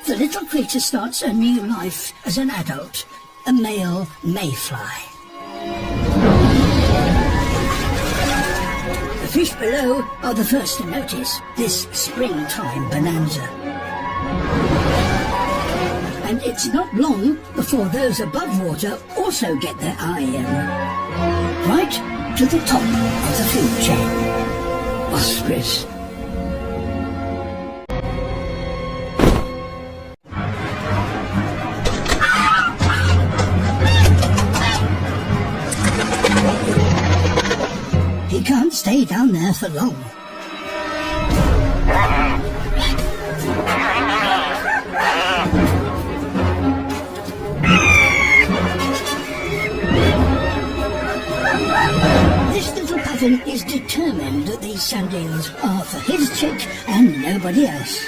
the little creature starts a new life as an adult, a male mayfly. The fish below are the first to notice this springtime bonanza. And it's not long before those above water also get their eye in. Right to the top of the food chain. Ospreys. He can't stay down there for long. This little puffin is determined that these sand eels are for his chick and nobody else.